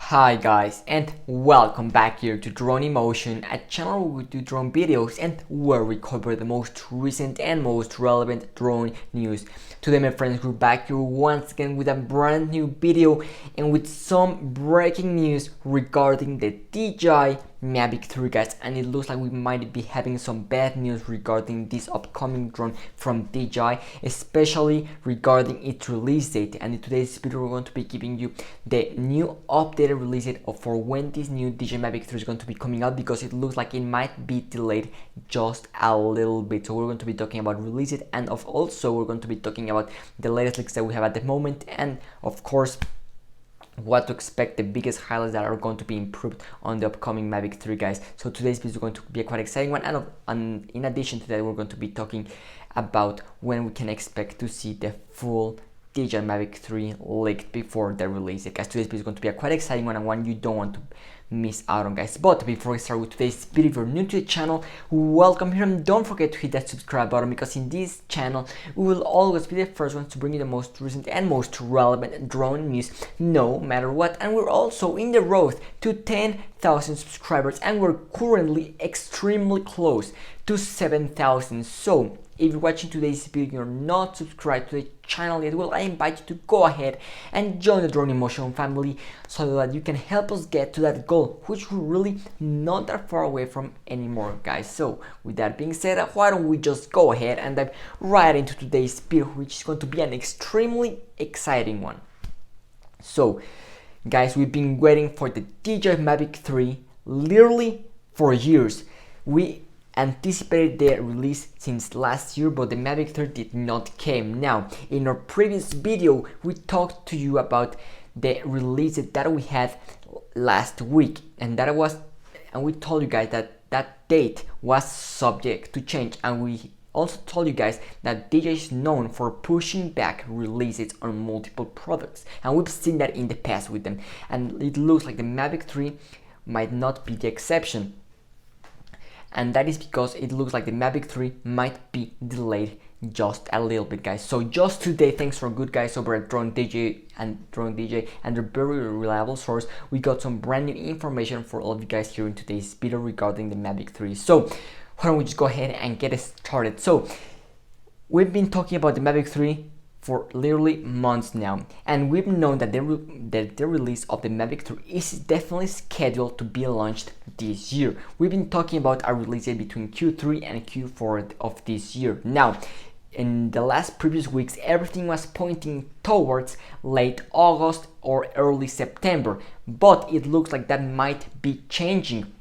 Hi guys, and welcome back here to Drone Emotion, a channel where we do drone videos and where we cover the most recent and most relevant drone news. Today my friends, we're back here once again with a brand new video and with some breaking news regarding the DJI Mavic 3 guys, and it looks like we might be having some bad news regarding this upcoming drone from DJI, especially regarding its release date. And in today's video we're going to be giving you the new updated release date for when this new DJI Mavic 3 is going to be coming out, because it looks like it might be delayed just a little bit. So we're going to be talking about release date, and also we're going to be talking about the latest leaks that we have at the moment, and of course what to expect, the biggest highlights that are going to be improved on the upcoming Mavic 3 guys. So today's video is going to be a quite exciting one, and in addition to that we're going to be talking about when we can expect to see the full DJI Mavic 3 leaked before the release. Guys, today's video is going to be a quite exciting one and one you don't want to miss out on, guys. But before we start with today's video, if you're new to the channel, welcome here, and don't forget to hit that subscribe button, because in this channel we will always be the first ones to bring you the most recent and most relevant drone news no matter what. And we're also in the road to 10,000 subscribers, and we're currently extremely close to 7,000. So if you're watching today's video, you're not subscribed to the channel yet, well, I invite you to go ahead and join the Drone Emotion family so that you can help us get to that goal, which we're really not that far away from anymore, guys. So with that being said, why don't we just go ahead and dive right into today's video, which is going to be an extremely exciting one. So guys, we've been waiting for the DJI Mavic 3 literally for years. We anticipated their release since last year, but the Mavic 3 did not came. Now, in our previous video, we talked to you about the release that we had last week, and we told you guys that that date was subject to change, and we also told you guys that DJI is known for pushing back releases on multiple products, and we've seen that in the past with them, and it looks like the Mavic 3 might not be the exception. And that is because it looks like the Mavic 3 might be delayed just a little bit, guys. So just today, thanks for good guys over at Drone DJ and their very reliable source, we got some brand new information for all of you guys here in today's video regarding the Mavic 3. So why don't we just go ahead and get it started. So we've been talking about the Mavic 3 for literally months now, and we've known that the release of the Mavic 3 is definitely scheduled to be launched this year. We've been talking about a release date between Q3 and Q4 of this year. Now, in the last previous weeks, everything was pointing towards late August or early September, but it looks like that might be changing.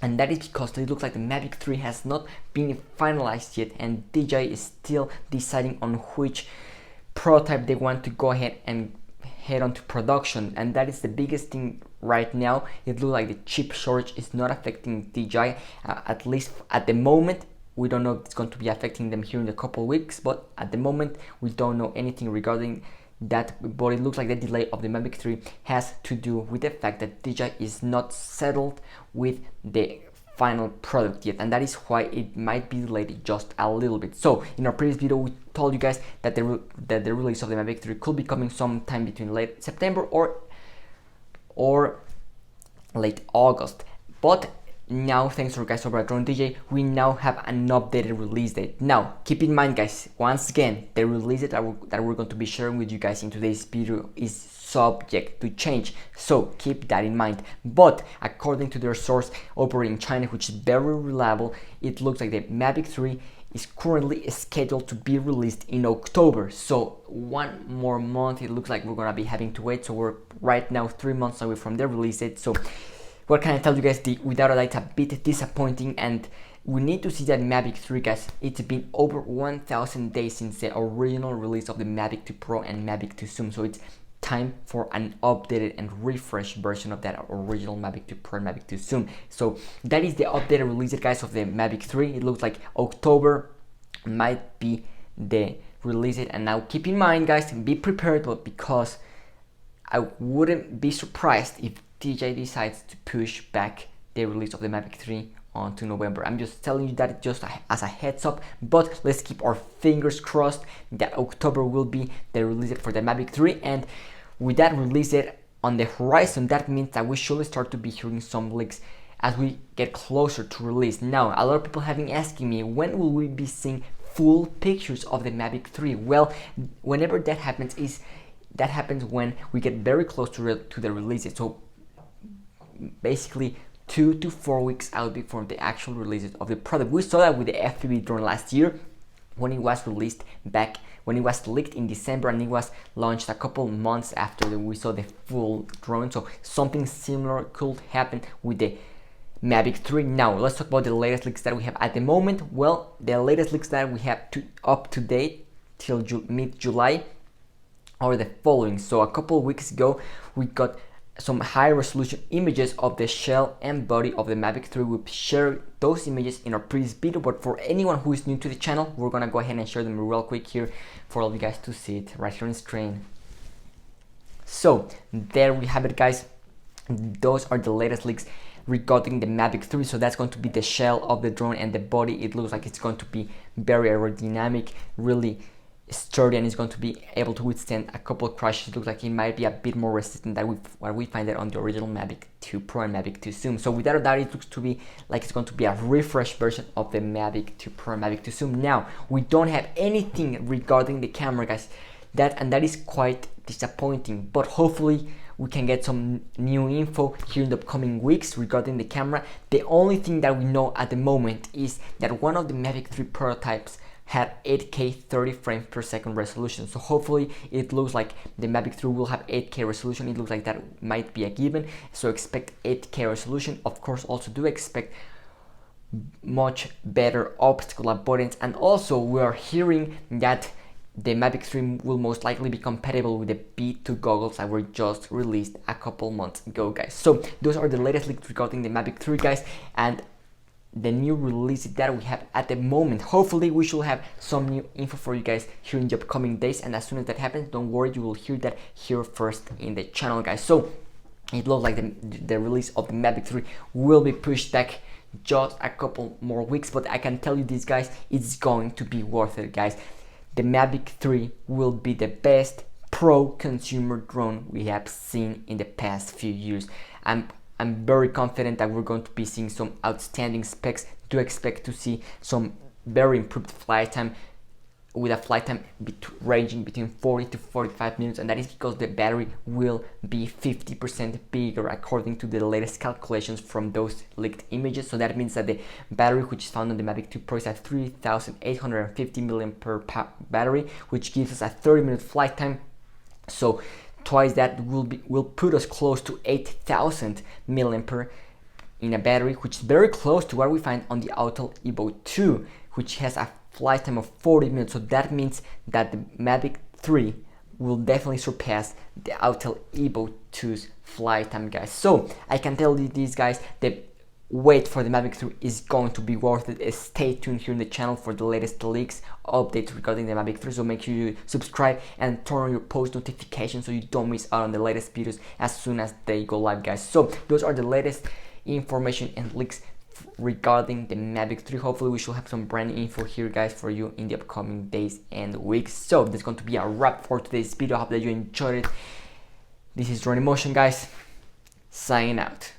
And that is because it looks like the Mavic 3 has not been finalized yet, and DJI is still deciding on which prototype they want to go ahead and head on to production. And that is the biggest thing right now. It looks like the chip shortage is not affecting DJI, at least at the moment. We don't know if it's going to be affecting them here in a couple of weeks, but at the moment we don't know anything regarding that. But it looks like the delay of the Mavic 3 has to do with the fact that DJI is not settled with the final product yet, and that is why it might be delayed just a little bit. So in our previous video we told you guys that the release of the Mavic 3 could be coming sometime between late September or late August. But now, thanks to our guys over at Drone DJ, we now have an updated release date. Now keep in mind, guys, once again, the release date that we're going to be sharing with you guys in today's video is subject to change, so keep that in mind. But according to their source over in China, which is very reliable, it looks like the Mavic 3 is currently scheduled to be released in October. So one more month it looks like we're gonna be having to wait. So we're right now 3 months away from the release date. So what can I tell you guys, without a doubt, it's a bit disappointing, and we need to see that Mavic 3, guys. It's been over 1,000 days since the original release of the Mavic 2 Pro and Mavic 2 Zoom, so it's time for an updated and refreshed version of that original Mavic 2 Pro and Mavic 2 Zoom. So that is the updated release date, guys, of the Mavic 3. It looks like October might be the release date. And now keep in mind, guys, be prepared, because I wouldn't be surprised if DJI decides to push back the release of the Mavic 3 onto November. I'm just telling you that just as a heads up, but let's keep our fingers crossed that October will be the release date for the Mavic 3. And with that release date on the horizon. That means that we should start to be hearing some leaks as we get closer to release. Now, a lot of people have been asking me, when will we be seeing full pictures of the Mavic 3? Well, whenever that happens, that happens when we get very close to the releases. So basically 2 to 4 weeks out before the actual releases of the product. We saw that with the FPV drone last year, when it was released back, when it was leaked in December, and it was launched a couple months after we saw the full drone. So something similar could happen with the Mavic 3. Now let's talk about the latest leaks that we have at the moment. Well, the latest leaks that we have up to date till mid-July are the following. So a couple weeks ago we got some high resolution images of the shell and body of the Mavic 3. We shared those images in our previous video, but for anyone who is new to the channel, we're gonna go ahead and share them real quick here for all of you guys to see it right here on screen. So there we have it, guys. Those are the latest leaks regarding the Mavic 3. So that's going to be the shell of the drone, and the body, it looks like it's going to be very aerodynamic, really sturdy, and it's going to be able to withstand a couple of crashes. It looks like it might be a bit more resistant than what we find it on the original Mavic 2 Pro and Mavic 2 Zoom. So without a doubt, it looks to be like it's going to be a refreshed version of the Mavic 2 Pro and Mavic 2 Zoom. Now, we don't have anything regarding the camera, guys, that is quite disappointing, but hopefully we can get some new info here in the upcoming weeks regarding the camera. The only thing that we know at the moment is that one of the Mavic 3 prototypes had 8K 30 frames per second resolution. So hopefully it looks like the Mavic 3 will have 8K resolution. It looks like that might be a given. So expect 8K resolution. Of course, also do expect much better obstacle avoidance. And also we are hearing that the Mavic 3 will most likely be compatible with the B2 goggles that were just released a couple months ago, guys. So those are the latest leaks regarding the Mavic 3, guys, and the new releases that we have at the moment. Hopefully we should have some new info for you guys here in the upcoming days, and as soon as that happens, don't worry, you will hear that here first in the channel, guys. So it looks like the release of the Mavic 3 will be pushed back just a couple more weeks, but I can tell you this, guys, it's going to be worth it, guys. The Mavic 3 will be the best pro consumer drone we have seen in the past few years. I'm very confident that we're going to be seeing some outstanding specs. Do expect to see some very improved flight time, with a flight time ranging between 40 to 45 minutes, and that is because the battery will be 50% bigger according to the latest calculations from those leaked images. So that means that the battery, which is found on the Mavic 2 Pro, is a 3,850 mAh battery, which gives us a 30-minute flight time. So twice that will put us close to 8,000 mAh in a battery, which is very close to what we find on the Autel Evo 2, which has a flight time of 40 minutes. So that means that the Mavic 3 will definitely surpass the Autel Evo 2's flight time, guys. So I can tell you these, guys, the wait for the Mavic 3 is going to be worth it. Stay tuned here in the channel for the latest leaks, updates regarding the Mavic 3. So make sure you subscribe and turn on your post notifications so you don't miss out on the latest videos as soon as they go live, guys. So those are the latest information and leaks regarding the Mavic 3. Hopefully we should have some brand new info here, guys, for you in the upcoming days and weeks. So that's going to be a wrap for today's video. I hope that you enjoyed it. This is Drone in Motion, guys, signing out.